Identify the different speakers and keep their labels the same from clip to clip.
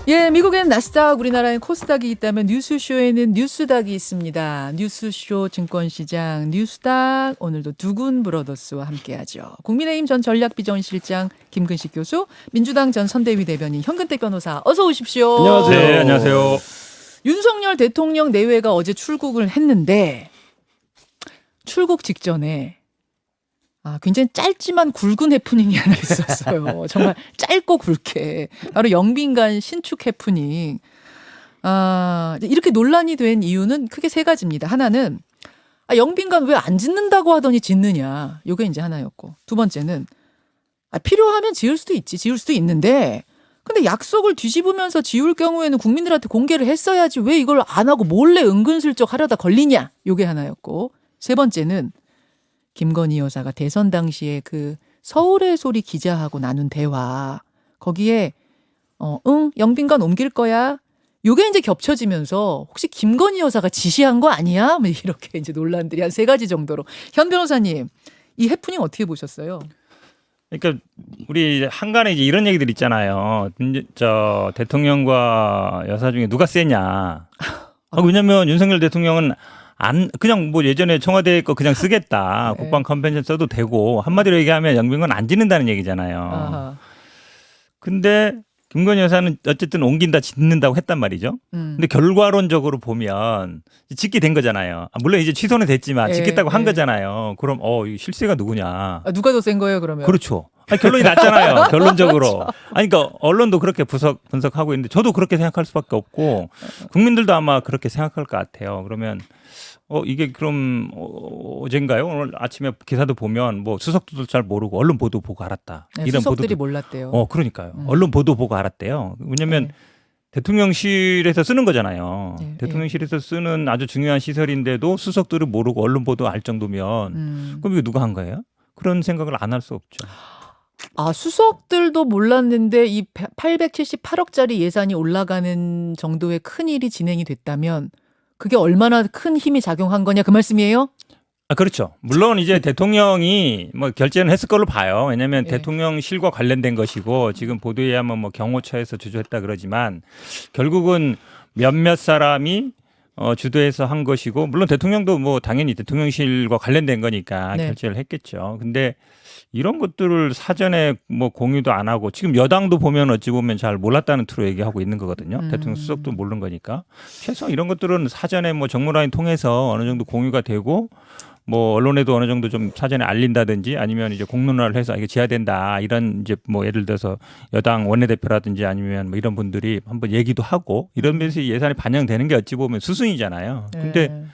Speaker 1: 예, 미국엔 나스닥, 우리나라엔 코스닥이 있다면 뉴스쇼에는 뉴스닥이 있습니다. 뉴스쇼 증권시장 뉴스닥 오늘도 두군 브러더스와 함께하죠. 국민의힘 전 전략비전실장 김근식 교수, 민주당 전 선대위 대변인 현근택 변호사 어서 오십시오.
Speaker 2: 안녕하세요.
Speaker 3: 네, 안녕하세요.
Speaker 1: 윤석열 대통령 내외가 어제 출국을 했는데 출국 직전에 굉장히 짧지만 굵은 해프닝이 하나 있었어요. 정말 짧고 굵게. 바로 영빈관 신축 해프닝. 이렇게 논란이 된 이유는 크게 세 가지입니다. 하나는 영빈관 왜 안 짓는다고 하더니 짓느냐. 이게 이제 하나였고. 두 번째는 필요하면 지을 수도 있지. 지을 수도 있는데 근데 약속을 뒤집으면서 지울 경우에는 국민들한테 공개를 했어야지 왜 이걸 안 하고 몰래 은근슬쩍 하려다 걸리냐. 이게 하나였고. 세 번째는 김건희 여사가 대선 당시에 그 서울의 소리 기자하고 나눈 대화 거기에 응 영빈관 옮길 거야. 요게 이제 겹쳐지면서 혹시 김건희 여사가 지시한 거 아니야? 뭐 이렇게 이제 논란들이 한 세 가지 정도로. 현 변호사님 이 해프닝 어떻게 보셨어요?
Speaker 3: 그러니까 우리 한간에 이제 이런 얘기들 있잖아요. 저 대통령과 여사 중에 누가 세냐. 왜냐면 윤석열 대통령은 그냥 뭐 예전에 청와대 거 그냥 쓰겠다.
Speaker 1: 네.
Speaker 3: 국방 컨벤션 써도 되고 한마디로 얘기하면 영빈관 안 짓는다는 얘기잖아요.
Speaker 1: 아하.
Speaker 3: 근데 김건희 여사는 어쨌든 옮긴다 짓는다고 했단 말이죠. 근데 결과론적으로 보면 짓게 된 거잖아요. 물론 이제 취소는 됐지만 짓겠다고 한 거잖아요. 그럼 이 실세가 누구냐.
Speaker 1: 누가 더 센 거예요 그러면?
Speaker 3: 그렇죠. 결론이 났잖아요. 결론적으로. 그러니까 언론도 그렇게 분석하고 있는데 저도 그렇게 생각할 수밖에 없고 국민들도 아마 그렇게 생각할 것 같아요. 그러면 이게 그럼 어젠가요? 오늘 아침에 기사도 보면 뭐 수석들도 잘 모르고 언론 보도 보고 알았다.
Speaker 1: 네,
Speaker 3: 이런
Speaker 1: 수석들이
Speaker 3: 보도도
Speaker 1: 몰랐대요.
Speaker 3: 그러니까요. 언론 보도 보고 알았대요. 왜냐면 대통령실에서 쓰는 거잖아요.
Speaker 1: 네,
Speaker 3: 대통령실에서 쓰는 아주 중요한 시설인데도 수석들을 모르고 언론 보도 알 정도면 그럼 이거 누가 한 거예요? 그런 생각을 안 할 수 없죠.
Speaker 1: 수석들도 몰랐는데 이 878억짜리 예산이 올라가는 정도의 큰 일이 진행이 됐다면 그게 얼마나 큰 힘이 작용한 거냐 그 말씀이에요?
Speaker 3: 그렇죠. 물론 이제 대통령이 뭐 결재는 했을 걸로 봐요. 왜냐하면
Speaker 1: 예.
Speaker 3: 대통령실과 관련된 것이고 지금 보도에 의하면 뭐 경호처에서 주도했다 그러지만 결국은 몇몇 사람이 주도해서 한 것이고 물론 대통령도 뭐 당연히 대통령실과 관련된 거니까
Speaker 1: 네.
Speaker 3: 결재를 했겠죠. 근데 이런 것들을 사전에 뭐 공유도 안 하고 지금 여당도 보면 어찌 보면 잘 몰랐다는 투로 얘기하고 있는 거거든요. 대통령 수석도 모르는 거니까. 최소한 이런 것들은 사전에 뭐 정무라인 통해서 어느 정도 공유가 되고 뭐 언론에도 어느 정도 좀 사전에 알린다든지 아니면 이제 공론화를 해서 이게 지어야 된다 이런 이제 뭐 예를 들어서 여당 원내대표라든지 아니면 뭐 이런 분들이 한번 얘기도 하고 이러면서 예산이 반영되는 게 어찌 보면 수순이잖아요. 근데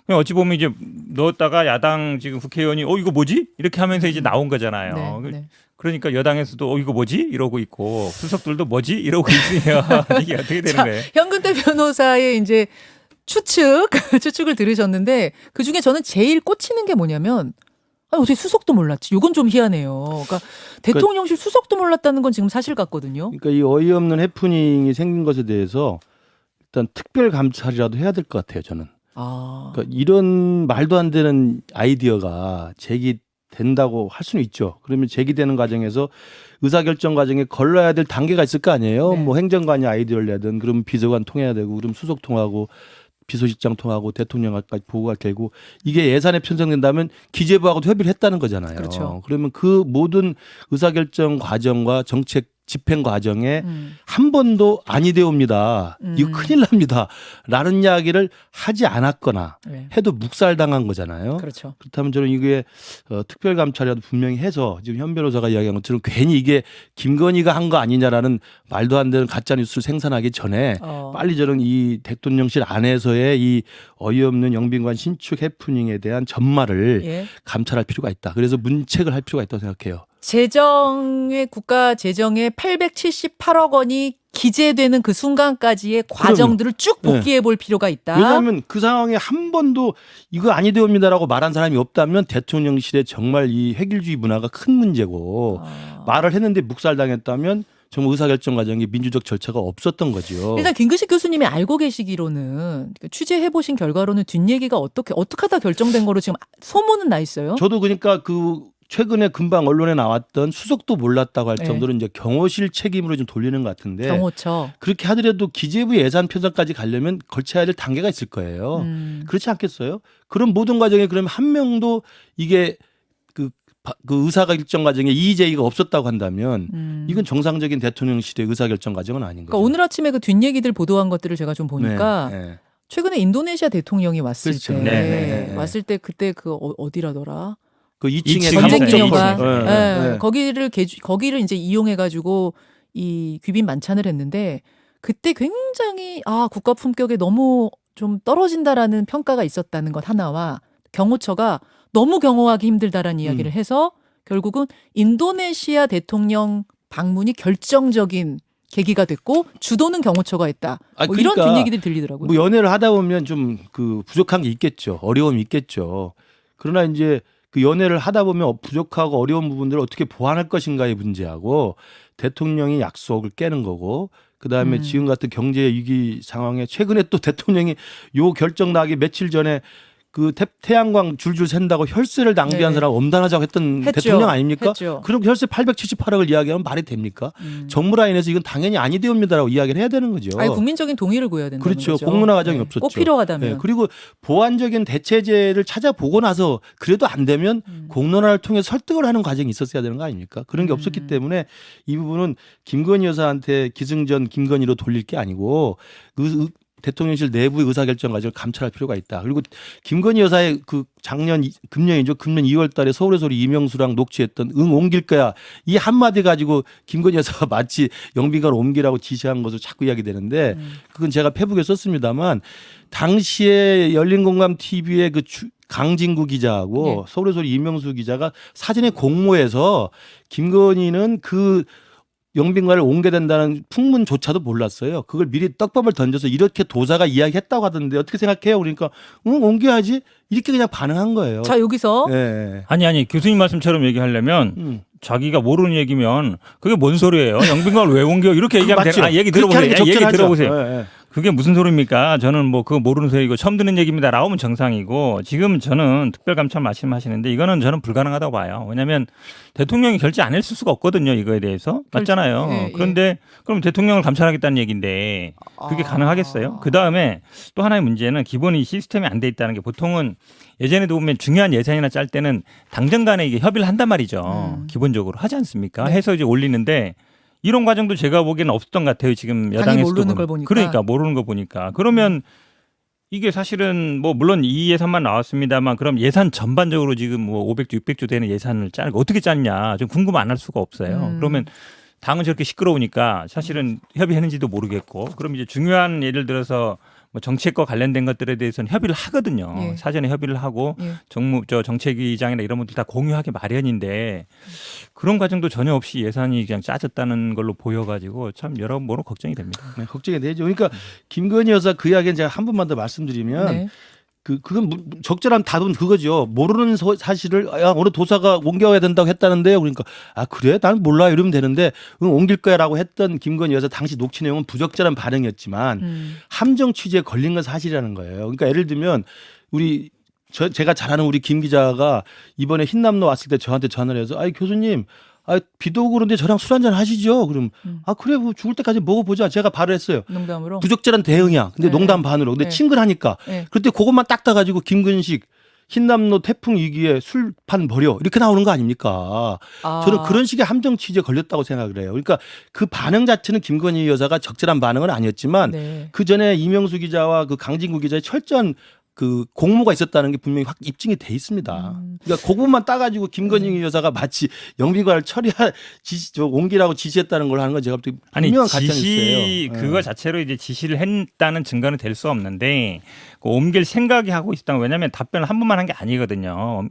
Speaker 3: 그냥 어찌 보면 이제 넣었다가 야당 지금 국회의원이 이거 뭐지? 이렇게 하면서 이제 나온 거잖아요.
Speaker 1: 네.
Speaker 3: 그러니까 여당에서도 이거 뭐지? 이러고 있고 수석들도 뭐지? 이러고 있으면 이게 어떻게 되는 거예요?
Speaker 1: 현근택 변호사의 이제 추측을 들으셨는데 그 중에 저는 제일 꽂히는 게 뭐냐면 어떻게 수석도 몰랐지? 이건 좀 희한해요. 그러니까 대통령실 수석도 몰랐다는 건 지금 사실 같거든요.
Speaker 2: 그러니까 이 어이없는 해프닝이 생긴 것에 대해서 일단 특별 감찰이라도 해야 될 것 같아요. 저는. 그러니까 이런 말도 안 되는 아이디어가 제기된다고 할 수는 있죠. 그러면 제기되는 과정에서 의사결정 과정에 걸러야 될 단계가 있을 거 아니에요.
Speaker 1: 네.
Speaker 2: 뭐 행정관이 아이디어를 내든 그럼 비서관 통해야 되고 그럼 수석 통하고 비서실장 통하고 대통령까지 보고가 되고 이게 예산에 편성된다면 기재부하고도 협의를 했다는 거잖아요.
Speaker 1: 그렇죠.
Speaker 2: 그러면 그 모든 의사결정 과정과 정책 집행 과정에 한 번도 아니되옵니다. 이거 큰일 납니다. 라는 이야기를 하지 않았거나
Speaker 1: 네.
Speaker 2: 해도 묵살당한 거잖아요.
Speaker 1: 그렇죠.
Speaker 2: 그렇다면 저는 이게 특별감찰이라도 분명히 해서 지금 현 변호사가 이야기한 것처럼 괜히 이게 김건희가 한 거 아니냐라는 말도 안 되는 가짜뉴스를 생산하기 전에 빨리 저는 이 대통령실 안에서의 이 어이없는 영빈관 신축 해프닝에 대한 전말을 감찰할 필요가 있다. 그래서 문책을 할 필요가 있다고 생각해요.
Speaker 1: 국가 재정에 878억 원이 기재되는 그 순간까지의 과정들을 쭉 복기해 볼 필요가 있다.
Speaker 2: 왜냐하면 그 상황에 한 번도 이거 아니되옵니다라고 말한 사람이 없다면 대통령실에 정말 이 획일주의 문화가 큰 문제고 말을 했는데 묵살당했다면 정말 의사결정 과정에 민주적 절차가 없었던 거죠.
Speaker 1: 일단 김근식 교수님이 알고 계시기로는 취재해 보신 결과로는 뒷얘기가 어떻게 하다 결정된 거로 지금 소문은 나 있어요.
Speaker 2: 저도 그러니까 그 최근에 금방 언론에 나왔던 수석도 몰랐다고 할
Speaker 1: 네.
Speaker 2: 정도로 이제 경호실 책임으로 좀 돌리는 것 같은데
Speaker 1: 경호처.
Speaker 2: 그렇게 하더라도 기재부 예산 편성까지 가려면 걸쳐야 될 단계가 있을 거예요. 그렇지 않겠어요? 그런 모든 과정에 그러면 한 명도 이게 그 의사결정 과정에 이의제의가 없었다고 한다면 이건 정상적인 대통령실의 의사결정 과정은 아닌 거죠.
Speaker 1: 그러니까 오늘 아침에 그 뒷얘기들 보도한 것들을 제가 좀 보니까
Speaker 2: 네, 네.
Speaker 1: 최근에 인도네시아 대통령이 왔을
Speaker 2: 그렇죠.
Speaker 1: 때
Speaker 2: 네, 네.
Speaker 1: 왔을 때 그때 그 어디라더라?
Speaker 2: 그 2층에
Speaker 1: 전쟁기념관.
Speaker 2: 네.
Speaker 1: 거기를 이제 이용해 가지고 이 귀빈 만찬을 했는데 그때 굉장히 국가 품격에 너무 좀 떨어진다라는 평가가 있었다는 것 하나와 경호처가 너무 경호하기 힘들다라는 이야기를 해서 결국은 인도네시아 대통령 방문이 결정적인 계기가 됐고 주도는 경호처가 했다. 뭐 이런
Speaker 2: 그러니까
Speaker 1: 뒷얘기들이 들리더라고요.
Speaker 2: 뭐 연애를 하다 보면 좀 그 부족한 게 있겠죠. 어려움이 있겠죠. 그러나 이제 그 연애를 하다 보면 부족하고 어려운 부분들을 어떻게 보완할 것인가의 문제하고 대통령이 약속을 깨는 거고 그다음에 지금 같은 경제 위기 상황에 최근에 또 대통령이 요 결정 나기 며칠 전에 그 태양광 줄줄 샌다고 혈세를 낭비한
Speaker 1: 네.
Speaker 2: 사람 엄단하자고 했던
Speaker 1: 했죠.
Speaker 2: 대통령 아닙니까?
Speaker 1: 했죠.
Speaker 2: 그럼 혈세 878억을 이야기하면 말이 됩니까? 정무 라인에서 이건 당연히 아니되옵니다라고 이야기를 해야 되는 거죠.
Speaker 1: 아니, 국민적인 동의를 구해야 된다는
Speaker 2: 그렇죠.
Speaker 1: 거죠.
Speaker 2: 공론화 과정이 없었죠.
Speaker 1: 꼭 필요하다면.
Speaker 2: 네. 그리고 보완적인 대체제를 찾아보고 나서 그래도 안 되면 공론화를 통해 설득을 하는 과정이 있었어야 되는 거 아닙니까? 그런 게 없었기 때문에 이 부분은 김건희 여사한테 기승전 김건희로 돌릴 게 아니고 대통령실 내부의 의사결정 과정을 감찰할 필요가 있다. 그리고 김건희 여사의 그 금년 2월 달에 서울의 소리 이명수랑 녹취했던 옮길 거야. 이 한마디 가지고 김건희 여사가 마치 영빈관을 옮기라고 지시한 것으로 자꾸 이야기되는데 그건 제가 페북에 썼습니다만 당시에 열린공감 TV의 그 강진구 기자하고 서울의 소리 이명수 기자가 사전에 공모해서 김건희는 그 영빈관을 옮겨야 된다는 풍문조차도 몰랐어요. 그걸 미리 떡밥을 던져서 이렇게 도사가 이야기했다고 하던데 어떻게 생각해요? 그러니까 옮겨야지 이렇게 그냥 반응한 거예요.
Speaker 1: 자 여기서
Speaker 2: 네.
Speaker 3: 아니 교수님 말씀처럼 얘기하려면 자기가 모르는 얘기면 그게 뭔 소리예요? 영빈관을 왜 옮겨? 이렇게 얘기하면
Speaker 2: 맞죠.
Speaker 3: 얘기
Speaker 2: 그렇게 하는 게
Speaker 3: 들어보세요. 얘기
Speaker 2: 적절하죠.
Speaker 3: 들어보세요.
Speaker 2: 네.
Speaker 3: 그게 무슨 소리입니까? 저는 뭐 그거 모르는 소리고 처음 듣는 얘기입니다. 나오면 정상이고 지금 저는 특별감찰 말씀하시는데 이거는 저는 불가능하다고 봐요. 왜냐하면 대통령이 결재 안 했을 수가 없거든요. 이거에 대해서. 맞잖아요.
Speaker 1: 예.
Speaker 3: 그런데 그럼 대통령을 감찰하겠다는 얘기인데 그게 가능하겠어요? 그다음에 또 하나의 문제는 기본 이 시스템이 안 돼 있다는 게 보통은 예전에도 보면 중요한 예산이나 짤 때는 당정 간에 이게 협의를 한단 말이죠. 기본적으로 하지 않습니까?
Speaker 1: 네.
Speaker 3: 해서 이제 올리는데 이런 과정도 제가 보기에는 없었던 것 같아요. 지금 여당에서도
Speaker 1: 모르는 걸 보니까.
Speaker 3: 그러니까 모르는 거 보니까. 그러면 이게 사실은 뭐 물론 이 예산만 나왔습니다만 그럼 예산 전반적으로 지금 뭐 500조, 600조 되는 예산을 짜는 거 어떻게 짰냐. 좀 궁금 안 할 수가 없어요. 그러면 당은 저렇게 시끄러우니까 사실은 협의했는지도 모르겠고 그럼 이제 중요한 예를 들어서 뭐 정책과 관련된 것들에 대해서는 협의를 하거든요.
Speaker 1: 예.
Speaker 3: 사전에 협의를 하고
Speaker 1: 예.
Speaker 3: 정책위장이나 이런 분들 다 공유하기 마련인데 그런 과정도 전혀 없이 예산이 그냥 짜졌다는 걸로 보여가지고 참 여러 모로 걱정이 됩니다.
Speaker 2: 네, 걱정이 되죠. 그러니까 김건희 여사 그 이야기는 제가 한 번만 더 말씀드리면
Speaker 1: 네.
Speaker 2: 그건 적절한 답은 그거죠. 모르는 사실을 어느 도사가 옮겨야 된다고 했다는데요. 그러니까 그래? 난 몰라 이러면 되는데 옮길 거야라고 했던 김건희 여사 당시 녹취 내용은 부적절한 반응이었지만 함정 취지에 걸린 건 사실이라는 거예요. 그러니까 예를 들면 제가 잘 아는 우리 김 기자가 이번에 흰남노 왔을 때 저한테 전화를 해서 교수님 비도 오고 그런데 저랑 술 한잔 하시죠. 그럼 그래 뭐 죽을 때까지 먹어보자. 제가 바로 했어요.
Speaker 1: 농담으로.
Speaker 2: 부적절한 대응이야. 근데
Speaker 1: 네.
Speaker 2: 농담 반으로. 근데
Speaker 1: 네.
Speaker 2: 친근하니까.
Speaker 1: 네.
Speaker 2: 그때 그것만 딱 따가지고 김근식 흰남노 태풍 위기에 술판 버려 이렇게 나오는 거 아닙니까? 저는 그런 식의 함정 취지에 걸렸다고 생각을 해요. 그러니까 그 반응 자체는 김건희 여사가 적절한 반응은 아니었지만
Speaker 1: 네.
Speaker 2: 그 전에 이명수 기자와 그 강진구 기자의 철저한 그 공모가 있었다는 게 분명히 입증이 돼 있습니다. 그러니까 그 부분만 따가지고 김건희 여사가 마치 영빈관을 옮기라고 지시했다는 걸 하는 건 제가 볼 때 분명한 가짜는 있어요.
Speaker 3: 그거 자체로 이제 지시를 했다는 증거는 될 수 없는데 옮길 생각이 하고 있었다는 왜냐하면 답변을 한 번만 한 게 아니거든요.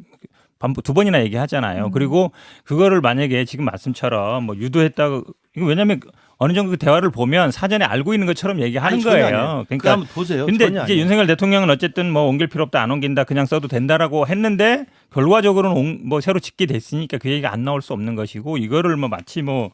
Speaker 3: 두 번이나 얘기하잖아요. 그리고 그거를 만약에 지금 말씀처럼 뭐 유도했다고 이거 왜냐하면 어느 정도 그 대화를 보면 사전에 알고 있는 것처럼 얘기하는 거예요. 그러니까
Speaker 2: 한번 보세요.
Speaker 3: 근데
Speaker 2: 전혀
Speaker 3: 이제
Speaker 2: 아니에요.
Speaker 3: 윤석열 대통령은 어쨌든 뭐 옮길 필요 없다 안 옮긴다 그냥 써도 된다라고 했는데 결과적으로는 뭐 새로 짓게 됐으니까 그 얘기가 안 나올 수 없는 것이고 이거를 뭐 마치 뭐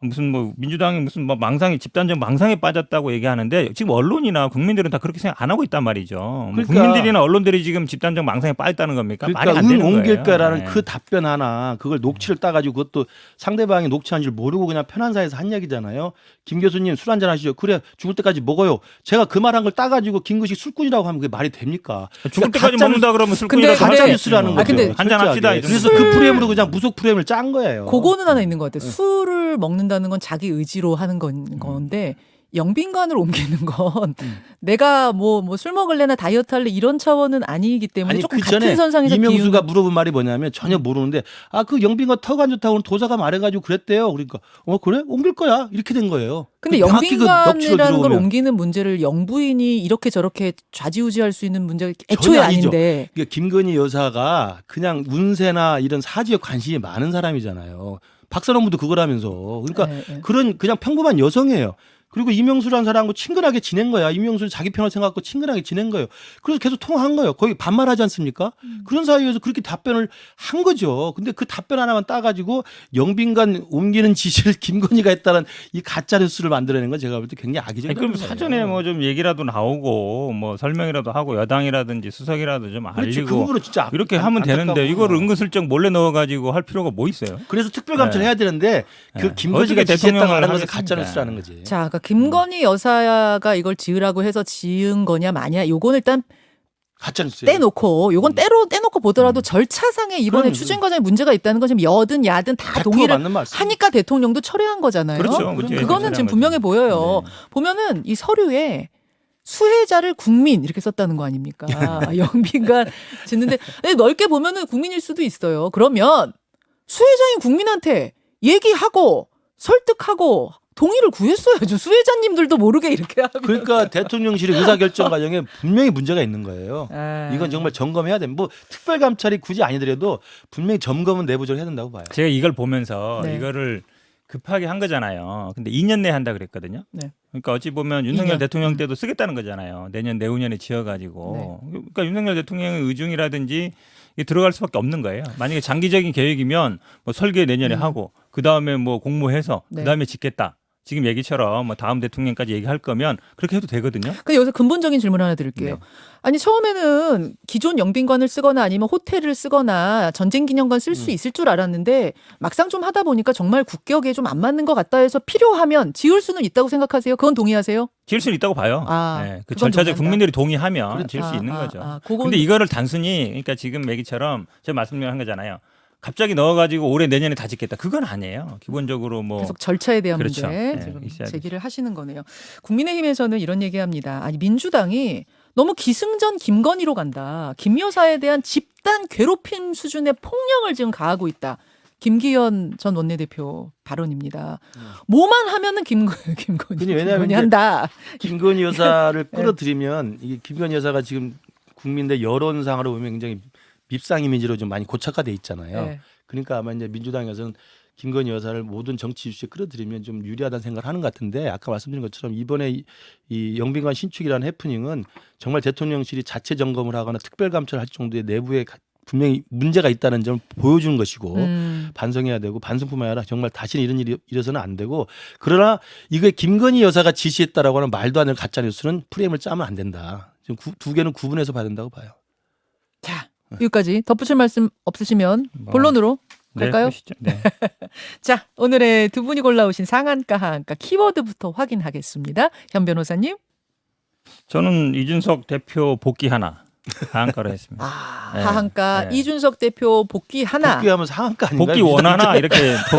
Speaker 3: 무슨 뭐 민주당이 무슨 뭐 망상에 집단적 망상에 빠졌다고 얘기하는데 지금 언론이나 국민들은 다 그렇게 생각 안 하고 있단 말이죠. 뭐
Speaker 2: 그러니까,
Speaker 3: 국민들이나 언론들이 지금 집단적 망상에 빠졌다는 겁니까? 말이 안 되는 거예요.
Speaker 2: 옮길까라는
Speaker 3: 네.
Speaker 2: 그 답변 하나 그걸 녹취를 따가지고 그것도 상대방이 녹취한 줄 모르고 그냥 편한 사이에서 한 얘기잖아요. 김 교수님 술 한잔 하시죠. 그래 죽을 때까지 먹어요. 제가 그 말한 걸 따가지고 김구식 술꾼이라고 하면 그게 말이 됩니까?
Speaker 3: 죽을 때까지
Speaker 2: 가짜
Speaker 3: 먹는다 그러면
Speaker 1: 근데
Speaker 3: 술꾼이라고
Speaker 2: 가짜
Speaker 1: 근데-
Speaker 2: 뉴스라는 거죠.
Speaker 1: 근데
Speaker 3: 한잔 합시다. 이
Speaker 2: 그래서
Speaker 3: 정도.
Speaker 2: 그 프레임으로 그냥 무속 프레임을 짠 거예요.
Speaker 1: 그거는 하나 있는 것 같아요. 술을 먹는다는 건 자기 의지로 하는 건데 영빈관을 옮기는 건 내가 뭐 술 먹을래나 다이어트 할래 이런 차원은 아니기 때문에
Speaker 2: 아니
Speaker 1: 조금
Speaker 2: 그 전에
Speaker 1: 같은 선상에서
Speaker 2: 이명수가
Speaker 1: 비우는-
Speaker 2: 물어본 말이 뭐냐면 전혀 모르는데 아 그 영빈관 턱 안 좋다고 도사가 말해가지고 그랬대요. 그러니까 그래 옮길 거야 이렇게 된 거예요.
Speaker 1: 근데
Speaker 2: 명확히 그 넋으로
Speaker 1: 영빈관이라는 걸
Speaker 2: 들어오면.
Speaker 1: 옮기는 문제를 영부인이 이렇게 저렇게 좌지우지할 수 있는 문제가 애초에
Speaker 2: 전혀 아니죠.
Speaker 1: 아닌데
Speaker 2: 그러니까 김건희 여사가 그냥 운세나 이런 사주에 관심이 많은 사람이잖아요. 박선원부도 그거라면서. 그러니까
Speaker 1: 네, 네.
Speaker 2: 그런 그냥 평범한 여성이에요. 그리고 이명수라는 사람하고 친근하게 지낸 거야. 이명수를 자기 편을 생각하고 친근하게 지낸 거예요. 그래서 계속 통화한 거예요. 거의 반말하지 않습니까? 그런 사이에서 그렇게 답변을 한 거죠. 근데 그 답변 하나만 따가지고 영빈관 옮기는 지시를 김건희가 했다는 이 가짜 뉴스를 만들어낸 건 제가 볼 때 굉장히 악의적이에요.
Speaker 3: 그럼 사전에 뭐 좀 얘기라도 나오고 뭐 설명이라도 하고 여당이라든지 수석이라도 좀
Speaker 2: 그렇지. 그
Speaker 3: 알리고
Speaker 2: 부분은 진짜
Speaker 3: 이렇게 하면 되는데
Speaker 2: 안타까워.
Speaker 3: 이걸 은근슬쩍 몰래 넣어가지고 할 필요가 뭐 있어요?
Speaker 2: 그래서 특별감찰을
Speaker 3: 네.
Speaker 2: 해야 되는데 그
Speaker 3: 네.
Speaker 2: 김건희가
Speaker 3: 어떻게
Speaker 2: 지시했다고
Speaker 3: 대통령을
Speaker 2: 하는 것은 가짜
Speaker 3: 하겠습니까?
Speaker 2: 뉴스라는 거지.
Speaker 1: 자, 그러니까 김건희 여사가 이걸 지으라고 해서 지은 거냐 마냐 요건 일단
Speaker 2: 가짜 뉴스예요.
Speaker 1: 떼놓고 요건 떼놓고 보더라도 절차상에 이번에
Speaker 2: 그럼요.
Speaker 1: 추진 과정에 문제가 있다는 건 지금 여든 야든 다
Speaker 2: 100%
Speaker 1: 동의를
Speaker 2: 맞는 말씀.
Speaker 1: 하니까 대통령도 철회한 거잖아요.
Speaker 3: 그렇죠. 그렇죠.
Speaker 1: 그거는 지금 분명해 보여요.
Speaker 3: 네.
Speaker 1: 보면은 이 서류에 수혜자를 국민 이렇게 썼다는 거 아닙니까? 영빈관 짓는데 넓게 보면은 국민일 수도 있어요. 그러면 수혜자인 국민한테 얘기하고 설득하고 동의를 구했어야죠. 수혜자님들도 모르게 이렇게 하면.
Speaker 2: 그러니까 대통령실의 의사결정 과정에 분명히 문제가 있는 거예요.
Speaker 1: 아.
Speaker 2: 이건 정말 점검해야 됩니다. 뭐 특별감찰이 굳이 아니더라도 분명히 점검은 내부적으로 해야 된다고 봐요.
Speaker 3: 제가 이걸 보면서
Speaker 1: 네.
Speaker 3: 이거를 급하게 한 거잖아요. 근데 2년 내에 한다 그랬거든요.
Speaker 1: 네.
Speaker 3: 그러니까 어찌 보면 윤석열
Speaker 1: 2년.
Speaker 3: 대통령 때도 쓰겠다는 거잖아요. 내년 내후년에 지어가지고. 그러니까 윤석열 대통령의 의중이라든지 이게 들어갈 수밖에 없는 거예요. 만약에 장기적인 계획이면 뭐 설계 내년에 하고 그 다음에 뭐 공모해서
Speaker 1: 네.
Speaker 3: 그 다음에 짓겠다. 지금 얘기처럼 뭐 다음 대통령까지 얘기할 거면 그렇게 해도 되거든요.
Speaker 1: 근데 여기서 근본적인 질문 하나 드릴게요.
Speaker 3: 네.
Speaker 1: 아니 처음에는 기존 영빈관을 쓰거나 아니면 호텔을 쓰거나 전쟁기념관 쓸 수 있을 줄 알았는데 막상 좀 하다 보니까 정말 국격에 좀 안 맞는 것 같다 해서 필요하면 지을 수는 있다고 생각하세요? 그건 동의하세요?
Speaker 3: 지을 수는 있다고 봐요.
Speaker 1: 아,
Speaker 3: 네, 그
Speaker 1: 그건
Speaker 3: 절차적
Speaker 1: 동의한다.
Speaker 3: 국민들이 동의하면 지을 수
Speaker 1: 아,
Speaker 3: 있는
Speaker 1: 아,
Speaker 3: 거죠.
Speaker 1: 아, 그건-
Speaker 3: 근데 이거를 단순히 그러니까 지금 얘기처럼 제가 말씀한 거잖아요. 갑자기 넣어가지고 올해 내년에 다 짓겠다. 그건 아니에요. 기본적으로 뭐
Speaker 1: 계속 절차에 대한
Speaker 3: 그렇죠.
Speaker 1: 문제
Speaker 3: 네,
Speaker 1: 지금
Speaker 3: 있어야죠.
Speaker 1: 제기를 하시는 거네요. 국민의힘에서는 이런 얘기합니다. 아니 민주당이 너무 기승전 김건희로 간다. 김 여사에 대한 집단 괴롭힘 수준의 폭력을 지금 가하고 있다. 김기현 전 원내대표 발언입니다. 뭐만 하면은 김건희
Speaker 2: 왜냐하면 이제
Speaker 1: 한다.
Speaker 2: 김건희 여사를
Speaker 1: 네.
Speaker 2: 끌어들이면 이게 김건희 여사가 지금 국민들 여론상으로 보면 굉장히 밉상 이미지로 좀 많이 고착화돼 있잖아요.
Speaker 1: 네.
Speaker 2: 그러니까 아마 이제 민주당에서는 김건희 여사를 모든 정치 이슈에 끌어들이면 좀 유리하다는 생각을 하는 것 같은데 아까 말씀드린 것처럼 이번에 이 영빈관 신축이라는 해프닝은 정말 대통령실이 자체 점검을 하거나 특별감찰을 할 정도의 내부에 분명히 문제가 있다는 점을 보여주는 것이고 반성해야 되고 반성뿐만 아니라 정말 다시는 이런 일이 일어서는 안 되고 그러나 이게 김건희 여사가 지시했다라고 하는 말도 안 되는 가짜 뉴스는 프레임을 짜면 안 된다. 지금 두 개는 구분해서 봐야 된다고 봐요.
Speaker 1: 자 여기까지 덧붙일 말씀 없으시면
Speaker 3: 뭐.
Speaker 1: 본론으로 갈까요?
Speaker 3: 보시죠. 네.
Speaker 1: 자 오늘의 두 분이 골라오신 상한가 하한가 키워드부터 확인하겠습니다. 현 변호사님.
Speaker 3: 저는 이준석 대표 복귀 하나 하한가로 했습니다.
Speaker 1: 아,
Speaker 3: 네.
Speaker 1: 하한가
Speaker 3: 네.
Speaker 1: 이준석 대표 복귀 하나.
Speaker 2: 복귀하면 상한가 아닌가요?
Speaker 3: 복귀 원 하나 이렇게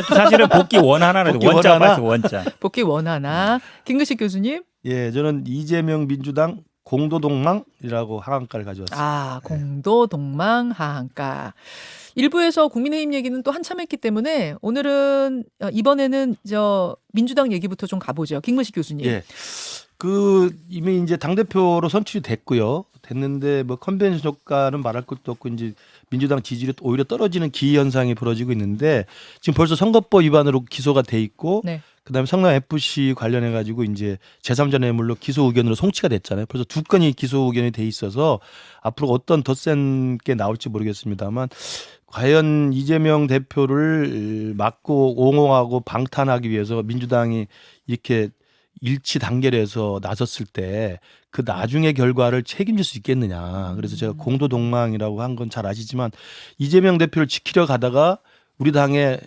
Speaker 3: 사실은 복귀 원 하나는
Speaker 2: 복귀
Speaker 3: 원자
Speaker 2: 원 하나?
Speaker 3: 말씀 원자.
Speaker 1: 복귀 원 하나. 김근식 교수님.
Speaker 2: 예, 저는 이재명 민주당 공도동망이라고 하한가를 가져왔습니다.
Speaker 1: 아 공도 동망 하한가. 일부에서 국민의힘 얘기는 또 한참 했기 때문에 오늘은 이번에는 저 민주당 얘기부터 좀 가보죠. 김근식 교수님.
Speaker 2: 예. 그 이미 이제 당 대표로 선출이 됐고요. 됐는데 뭐 컨벤션 효과는 말할 것도 없고 이제 민주당 지지율이 오히려 떨어지는 기이 현상이 벌어지고 있는데 지금 벌써 선거법 위반으로 기소가 돼 있고
Speaker 1: 네.
Speaker 2: 그다음에 성남 FC 관련해 가지고 이제 제3자 뇌물로 기소 의견으로 송치가 됐잖아요. 벌써 두 건이 기소 의견이 돼 있어서 앞으로 어떤 더 센 게 나올지 모르겠습니다만 과연 이재명 대표를 막고 옹호하고 방탄하기 위해서 민주당이 이렇게 일치 단결해서 나섰을 때 그 나중의 결과를 책임질 수 있겠느냐. 그래서 제가 공도 동망이라고 한 건 잘 아시지만 이재명 대표를 지키려 가다가 우리 당의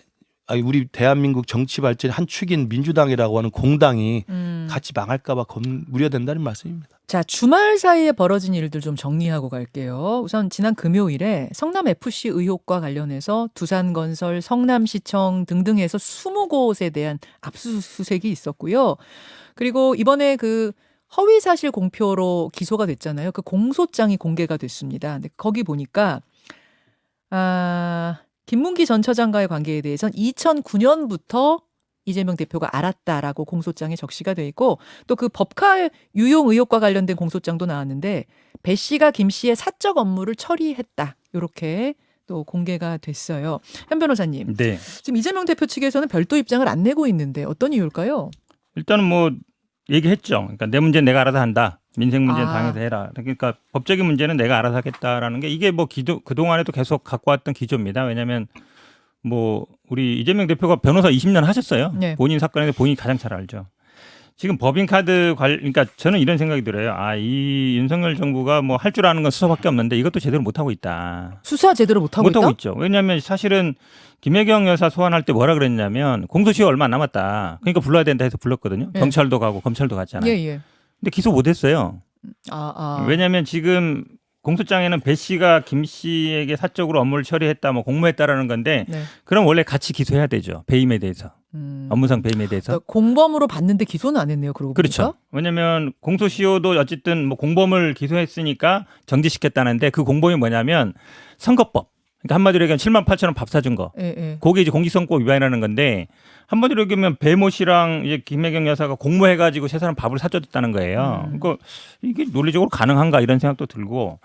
Speaker 2: 우리 대한민국 정치 발전의 한 축인 민주당이라고 하는 공당이 같이 망할까 봐 우려된다는 말씀입니다.
Speaker 1: 자, 주말 사이에 벌어진 일들 좀 정리하고 갈게요. 우선 지난 금요일에 성남FC 의혹과 관련해서 두산건설, 성남시청 등등에서 20곳에 대한 압수수색이 있었고요. 그리고 이번에 그 허위사실 공표로 기소가 됐잖아요. 그 공소장이 공개가 됐습니다. 근데 거기 보니까 김문기 전 처장과의 관계에 대해서는 2009년부터 이재명 대표가 알았다라고 공소장에 적시가 돼 있고 또 그 법카 유용 의혹과 관련된 공소장도 나왔는데 배 씨가 김 씨의 사적 업무를 처리했다. 이렇게 또 공개가 됐어요. 현 변호사님.
Speaker 3: 네.
Speaker 1: 지금 이재명 대표 측에서는 별도 입장을 안 내고 있는데 어떤 이유일까요?
Speaker 3: 일단은 뭐 얘기했죠. 그러니까 내 문제는 내가 알아서 한다. 민생 문제는 당에서 해라. 그러니까 법적인 문제는 내가 알아서 하겠다라는 게 이게 뭐 그동안에도 계속 갖고 왔던 기조입니다. 왜냐하면 뭐 우리 이재명 대표가 변호사 20년 하셨어요.
Speaker 1: 네.
Speaker 3: 본인 사건에 대해서 본인이 가장 잘 알죠. 지금 법인카드 그러니까 저는 이런 생각이 들어요. 이 윤석열 정부가 뭐 할 줄 아는 건 수사밖에 없는데 이것도 제대로 못 하고 있다.
Speaker 1: 수사 제대로 못 하고 있다?
Speaker 3: 있죠. 왜냐하면 사실은 김혜경 여사 소환할 때 뭐라 그랬냐면 공소시효 얼마 안 남았다. 그러니까 불러야 된다 해서 불렀거든요.
Speaker 1: 예.
Speaker 3: 경찰도 가고 검찰도 갔잖아요.
Speaker 1: 예.
Speaker 3: 근데 기소 못 했어요. 왜냐하면 지금 공소장에는 배 씨가 김 씨에게 사적으로 업무를 처리했다, 뭐 공모했다라는 건데
Speaker 1: 네.
Speaker 3: 그럼 원래 같이 기소해야 되죠. 배임에 대해서. 업무상 배임에 대해서.
Speaker 1: 그러니까 공범으로 봤는데 기소는 안 했네요. 그러고
Speaker 3: 그렇죠.
Speaker 1: 보니까.
Speaker 3: 왜냐하면 공소시효도 어쨌든 뭐 공범을 기소했으니까 정지시켰다는데 그 공범이 뭐냐면 선거법. 그러니까 한마디로 얘기하면 7만 8천 원 밥 사준 거.
Speaker 1: 예.
Speaker 3: 그게 이제 공직선거법 위반이라는 건데 한마디로 얘기하면 배모 씨랑 이제 김혜경 여사가 공모해가지고 세 사람 밥을 사줬다는 거예요. 그러니까 이게 논리적으로 가능한가 이런 생각도 들고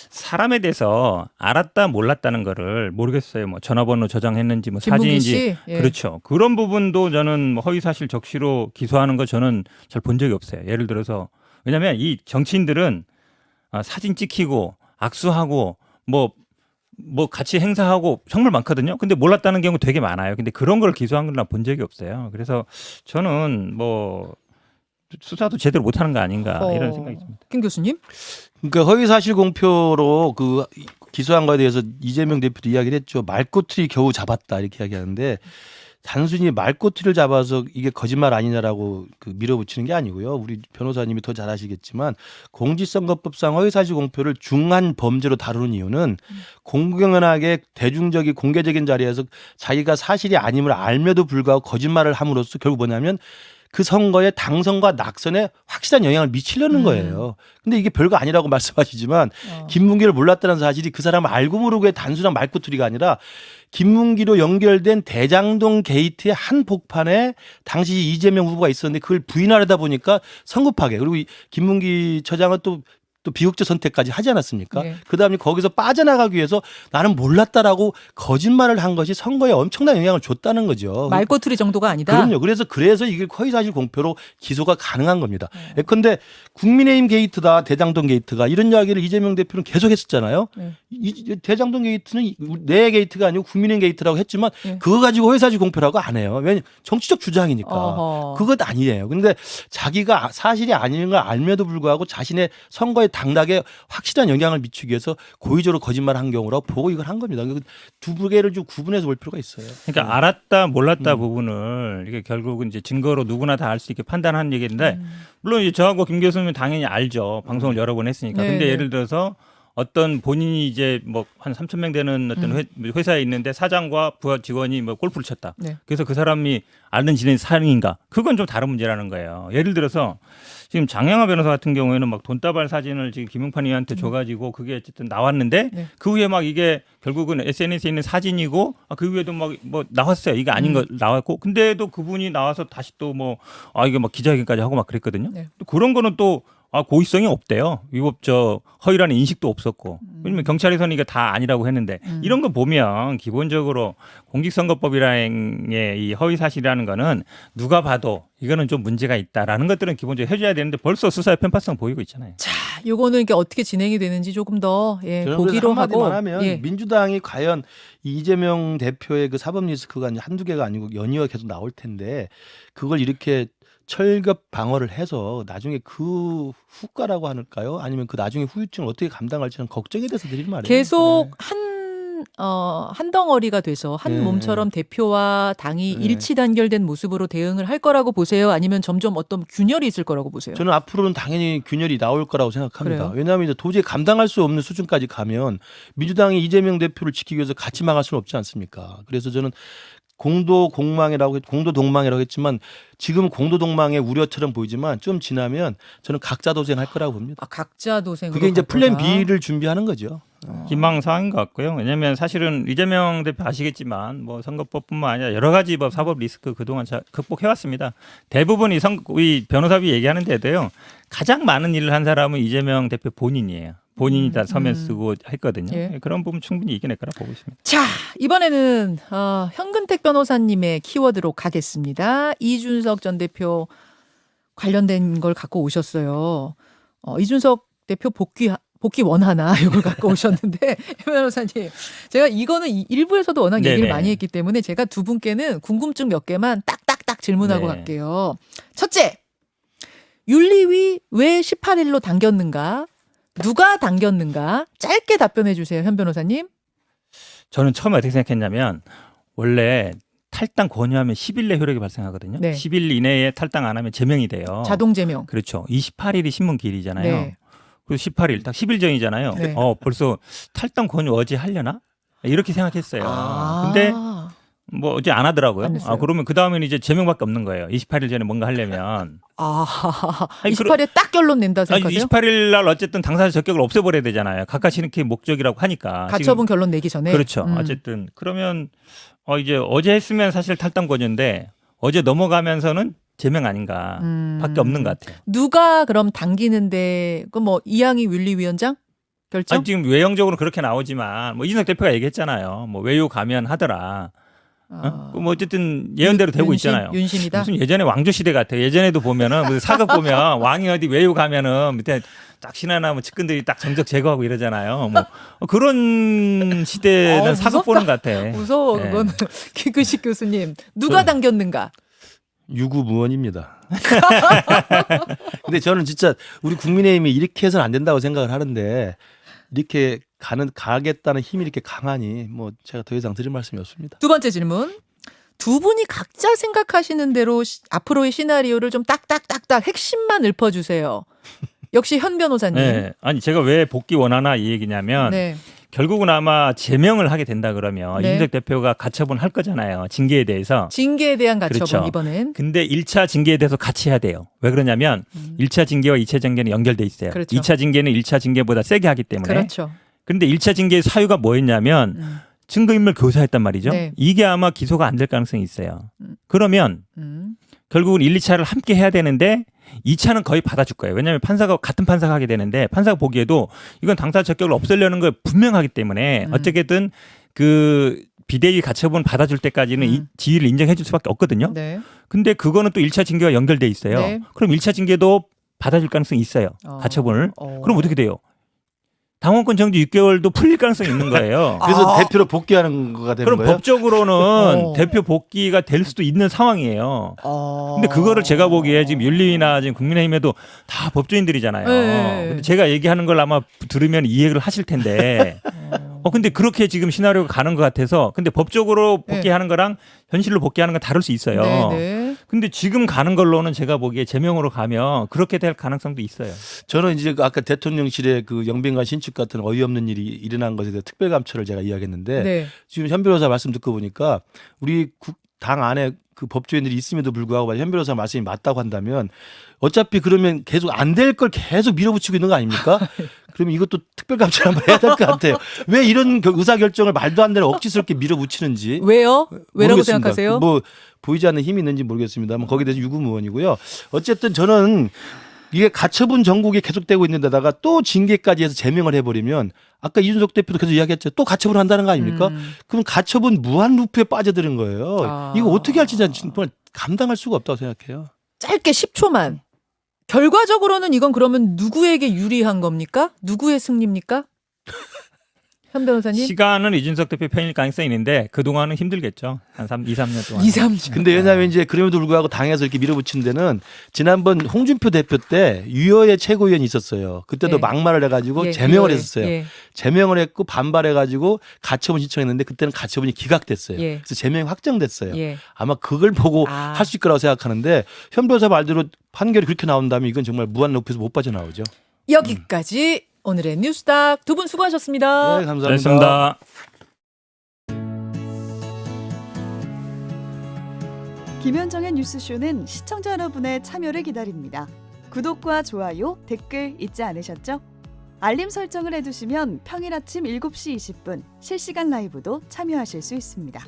Speaker 3: 사람에 대해서 알았다 몰랐다는 거를 모르겠어요. 뭐 전화번호 저장했는지 뭐 사진인지
Speaker 1: 예.
Speaker 3: 그렇죠. 그런 부분도 저는 뭐 허위사실 적시로 기소하는 거 저는 잘 본 적이 없어요. 예를 들어서 왜냐하면 이 정치인들은 사진 찍히고 악수하고 뭐 같이 행사하고 정말 많거든요. 근데 몰랐다는 경우 되게 많아요. 근데 그런 걸 기소한 건 본 적이 없어요. 그래서 저는 뭐 수사도 제대로 못하는 거 아닌가 이런 생각이 듭니다.
Speaker 1: 김 교수님?
Speaker 2: 그러니까 허위사실 공표로 그 기소한 거에 대해서 이재명 대표도 이야기를 했죠. 말꼬투리 겨우 잡았다 이렇게 이야기하는데 단순히 말꼬투리를 잡아서 이게 거짓말 아니냐라고 밀어붙이는 게 아니고요. 우리 변호사님이 더 잘 아시겠지만 공직선거법상 허위사실 공표를 중한 범죄로 다루는 이유는 공공연하게 대중적인 공개적인 자리에서 자기가 사실이 아님을 알면도 불구하고 거짓말을 함으로써 결국 뭐냐면 그 선거의 당선과 낙선에 확실한 영향을 미치려는 거예요. 근데 이게 별거 아니라고 말씀하시지만 김문기를 몰랐다는 사실이 그 사람을 알고 모르고의 단순한 말꼬투리가 아니라 김문기로 연결된 대장동 게이트의 한 복판에 당시 이재명 후보가 있었는데 그걸 부인하려다 보니까 성급하게 그리고 김문기 처장은 또 비극적 선택까지 하지 않았습니까?
Speaker 1: 네.
Speaker 2: 그다음에 거기서 빠져나가기 위해서 나는 몰랐다라고 거짓말을 한 것이 선거에 엄청난 영향을 줬다는 거죠.
Speaker 1: 말꼬투리 정도가 아니다.
Speaker 2: 그럼요. 그래서 이게 허위사실 공표로 기소가 가능한 겁니다. 그런데 국민의힘 게이트다 대장동 게이트가 이런 이야기를 이재명 대표는 계속 했었잖아요.
Speaker 1: 네.
Speaker 2: 이 대장동 게이트는 내 게이트가 아니고 국민의힘 게이트라고 했지만 그거 가지고 허위사실 공표라고 안 해요. 왜냐하면 정치적 주장이니까. 그것 아니에요. 그런데 자기가 사실이 아닌 걸 알면도 불구하고 자신의 선거에 당락에 확실한 영향을 미치기 위해서 고의적으로 거짓말한 경우라고 보고 이걸 한 겁니다. 두 개를 좀 구분해서 볼 필요가 있어요.
Speaker 3: 그러니까 알았다 몰랐다 부분을 이게 결국은 이제 증거로 누구나 다 알 수 있게 판단하는 얘기인데 물론 이제 저하고 김 교수님은 당연히 알죠. 방송을 여러 번 했으니까. 근데 예를 들어서 어떤 본인이 이제 뭐 한 3,000명 되는 어떤 회사에 있는데 사장과 부하 직원이 뭐 골프를 쳤다.
Speaker 1: 네.
Speaker 3: 그래서 그 사람이 아는 지낸 사람인가? 그건 좀 다른 문제라는 거예요. 예를 들어서 지금 장영하 변호사 같은 경우에는 막 돈다발 사진을 지금 김용판 의원한테 줘가지고 그게 어쨌든 나왔는데 그 후에 막 이게 결국은 SNS에 있는 사진이고 그 후에도 막 뭐 나왔어요. 이게 아닌 거 나왔고 근데도 그분이 나와서 다시 또 뭐 이게 막 기자회견까지 하고 막 그랬거든요.
Speaker 1: 네.
Speaker 3: 또 그런 거는 또 고의성이 없대요. 위법 허위라는 인식도 없었고. 왜냐면 경찰에서는 이게 다 아니라고 했는데 이런 거 보면 기본적으로 공직선거법이라는 이 허위 사실이라는 거는 누가 봐도 이거는 좀 문제가 있다라는 것들은 기본적으로 해줘야 되는데 벌써 수사의 편파성 보이고 있잖아요.
Speaker 1: 자, 요거는 이게 어떻게 진행이 되는지 조금 더 보기로 하고.
Speaker 2: 하면 민주당이 과연 이재명 대표의 그 사법 리스크가 이제 한두 개가 아니고 연이어 계속 나올 텐데 그걸 이렇게 철급 방어를 해서 나중에 그 후과라고 할까요? 아니면 그 나중에 후유증을 어떻게 감당할지는 걱정이 돼서 드리는 말이에요.
Speaker 1: 계속 한 덩어리가 돼서 한 몸처럼 대표와 당이 일치 단결된 모습으로 대응을 할 거라고 보세요? 아니면 점점 어떤 균열이 있을 거라고 보세요?
Speaker 2: 저는 앞으로는 당연히 균열이 나올 거라고 생각합니다.
Speaker 1: 그래요?
Speaker 2: 왜냐하면 이제 도저히 감당할 수 없는 수준까지 가면 민주당이 이재명 대표를 지키기 위해서 같이 망할 수는 없지 않습니까? 그래서 저는 공도 동망이라고 했지만 지금 공도 동망의 우려처럼 보이지만 좀 지나면 저는 각자 도생할 거라고 봅니다.
Speaker 1: 각자 도생으로.
Speaker 2: 그게 이제 플랜 B를 준비하는 거죠.
Speaker 3: 희망사항인 것 같고요. 왜냐하면 사실은 이재명 대표 아시겠지만 뭐 선거법뿐만 아니라 여러 가지 뭐 사법 리스크 그동안 잘 극복해왔습니다. 대부분 이 변호사비 얘기하는 데도요. 가장 많은 일을 한 사람은 이재명 대표 본인이에요. 본인이 다 서면 쓰고 했거든요.
Speaker 1: 예.
Speaker 3: 그런 부분 충분히 이겨낼 거라 보고 있습니다.
Speaker 1: 자, 이번에는 현근택 변호사님의 키워드로 가겠습니다. 이준석 전 대표 관련된 걸 갖고 오셨어요. 이준석 대표 복귀 원하나 이걸 갖고 오셨는데 변호사님, 제가 이거는 일부에서도 워낙 얘기를 많이 했기 때문에 제가 두 분께는 궁금증 몇 개만 딱딱딱 질문하고 갈게요. 첫째, 윤리위 왜 18일로 당겼는가? 누가 당겼는가? 짧게 답변해 주세요, 현 변호사님.
Speaker 3: 저는 처음에 어떻게 생각했냐면 원래 탈당 권유하면 10일 내 효력이 발생하거든요.
Speaker 1: 네.
Speaker 3: 10일 이내에 탈당 안 하면 제명이 돼요.
Speaker 1: 자동 제명.
Speaker 3: 그렇죠. 28일이 신문 기일이잖아요.
Speaker 1: 네.
Speaker 3: 그리고 18일 딱 10일 전이잖아요.
Speaker 1: 네.
Speaker 3: 벌써 탈당 권유 어제 하려나? 이렇게 생각했어요.
Speaker 1: 아.
Speaker 3: 근데 뭐 어제 안 하더라고요.
Speaker 1: 안 했어요.
Speaker 3: 그러면 그 다음에는 이제 제명밖에 없는 거예요. 28일 전에 뭔가 하려면. 아니,
Speaker 1: 28일에 딱 결론 낸다
Speaker 3: 아니,
Speaker 1: 생각하세요?
Speaker 3: 28일 날 어쨌든 당사자 적격을 없애버려야 되잖아요. 가까스치는 목적이라고 하니까.
Speaker 1: 가처분 결론 내기 전에.
Speaker 3: 그렇죠. 어쨌든 그러면 이제 어제 했으면 사실 탈당 권유인데 어제 넘어가면서는 제명 아닌가 밖에 없는 것 같아요.
Speaker 1: 누가 그럼 당기는데 그 뭐 이양희 윤리위원장 결정?
Speaker 3: 아니, 지금 외형적으로 그렇게 나오지만 뭐 이준석 대표가 얘기했잖아요. 뭐 외유 가면 하더라. 뭐 어쨌든 예언대로 되고 있잖아요.
Speaker 1: 윤심이다.
Speaker 3: 무슨 예전에 왕조 시대 같아요. 예전에도 보면은 무슨 사극 보면 왕이 어디 외유 가면은 밑에 딱 신하나 뭐 측근들이 딱 정적 제거하고 이러잖아요. 뭐 그런 시대는 사극 보는 것 같아.
Speaker 1: 무서워
Speaker 3: 네.
Speaker 1: 그거는. 김근식 교수님 누가 당겼는가?
Speaker 2: 유구무원입니다. 근데 저는 진짜 우리 국민의힘이 이렇게 해서는 안 된다고 생각을 하는데 이렇게 가겠다는 힘이 이렇게 강하니 뭐 제가 더 이상 드릴 말씀이 없습니다.
Speaker 1: 두 번째 질문. 두 분이 각자 생각하시는 대로 앞으로의 시나리오를 좀 딱딱딱딱 핵심만 읊어주세요. 역시 현 변호사님.
Speaker 3: 네. 아니 제가 왜 복귀 원하나 이 얘기냐면
Speaker 1: 네.
Speaker 3: 결국은 아마 제명을 하게 된다 그러면
Speaker 1: 네.
Speaker 3: 이준석 대표가 가처분 할 거잖아요. 징계에 대해서.
Speaker 1: 징계에 대한 가처분
Speaker 3: 그렇죠.
Speaker 1: 이번엔.
Speaker 3: 근데 1차 징계에 대해서 같이 해야 돼요. 왜 그러냐면 1차 징계와 2차 징계는 연결돼 있어요.
Speaker 1: 그렇죠.
Speaker 3: 2차 징계는 1차 징계보다 세게 하기 때문에.
Speaker 1: 그렇죠.
Speaker 3: 근데 1차 징계의 사유가 뭐였냐면 증거인멸 교사했단 말이죠.
Speaker 1: 네.
Speaker 3: 이게 아마 기소가 안 될 가능성이 있어요. 그러면 결국은 1, 2차를 함께 해야 되는데 2차는 거의 받아줄 거예요. 왜냐하면 같은 판사가 하게 되는데 판사가 보기에도 이건 당사자 적격을 없애려는 걸 분명하기 때문에 어떻게든 그 비대위 가처분 받아줄 때까지는 이 지위를 인정해 줄 수밖에 없거든요.
Speaker 1: 네.
Speaker 3: 근데 그거는 또 1차 징계와 연결돼 있어요.
Speaker 1: 네.
Speaker 3: 그럼 1차 징계도 받아줄 가능성이 있어요. 가처분을. 그럼 어떻게 돼요? 당원권 정지 6개월도 풀릴 가능성이 있는 거예요.
Speaker 2: 그래서 대표로 복귀하는 거가 되는
Speaker 3: 그럼
Speaker 2: 거예요?
Speaker 3: 법적으로는 대표 복귀가 될 수도 있는 상황이에요. 근데 그거를 제가 보기에 지금 윤리위나 지금 국민의힘에도 다 법조인들이잖아요.
Speaker 1: 네.
Speaker 3: 근데 제가 얘기하는 걸 아마 들으면 이해를 하실 텐데. 근데 그렇게 지금 시나리오가 가는 것 같아서 근데 법적으로 복귀하는 거랑 현실로 복귀하는 건 다를 수 있어요.
Speaker 1: 네.
Speaker 3: 근데 지금 가는 걸로는 제가 보기에 제명으로 가면 그렇게 될 가능성도 있어요.
Speaker 2: 저는 이제 아까 대통령실의 그 영빈관 신축 같은 어이없는 일이 일어난 것에 대해 특별감찰을 제가 이야기했는데
Speaker 1: 네.
Speaker 2: 지금 현 변호사 말씀 듣고 보니까 우리 당 안에 그 법조인들이 있음에도 불구하고 현 변호사 말씀이 맞다고 한다면 어차피 그러면 계속 안 될 걸 계속 밀어붙이고 있는 거 아닙니까? 그러면 이것도 특별감찰 한번 해야 될 것 같아요. 왜 이런 의사결정을 말도 안 되는 억지스럽게 밀어붙이는지.
Speaker 1: 왜요? 왜라고
Speaker 2: 모르겠습니다.
Speaker 1: 생각하세요?
Speaker 2: 뭐 보이지 않는 힘이 있는지 모르겠습니다만 거기에 대해서 유구무원이고요. 어쨌든 저는 이게 가처분 전국에 계속되고 있는 데다가 또 징계까지 해서 제명을 해버리면 아까 이준석 대표도 계속 이야기했죠. 또 가처분 한다는 거 아닙니까? 그럼 가처분 무한 루프에 빠져드는 거예요. 이거 어떻게 할지 정말 감당할 수가 없다고 생각해요.
Speaker 1: 짧게 10초만. 결과적으로는 이건 그러면 누구에게 유리한 겁니까? 누구의 승리입니까? 현 변호사님?
Speaker 3: 시간은 이준석 대표 편일 가능성이 있는데 그동안은 힘들겠죠. 한 2, 3년 동안.
Speaker 1: 2, 3년.
Speaker 2: 근데 왜냐하면 이제 그럼에도 불구하고 당에서 이렇게 밀어붙인 데는 지난번 홍준표 대표 때 유여의 최고위원이 있었어요. 그때도
Speaker 1: 예.
Speaker 2: 막말을 해가지고
Speaker 1: 예,
Speaker 2: 제명을
Speaker 1: 예,
Speaker 2: 했었어요.
Speaker 1: 예.
Speaker 2: 제명을 했고 반발해가지고 가처분 신청했는데 그때는 가처분이 기각됐어요.
Speaker 1: 예.
Speaker 2: 그래서 제명이 확정됐어요.
Speaker 1: 예.
Speaker 2: 아마 그걸 보고
Speaker 1: 아.
Speaker 2: 할 수 있을 거라고 생각하는데 현 변호사 말대로 판결이 그렇게 나온다면 이건 정말 무한 루프에서 못 빠져나오죠.
Speaker 1: 여기까지 오늘의 뉴스닥 두 분 수고하셨습니다.
Speaker 2: 네, 감사합니다.
Speaker 3: 잘했습니다.
Speaker 4: 김현정의 뉴스쇼는 시청자 여러분의 참여를 기다립니다. 구독과 좋아요, 댓글 잊지 않으셨죠? 알림 설정을 해두시면 평일 아침 7시 20분 실시간 라이브도 참여하실 수 있습니다.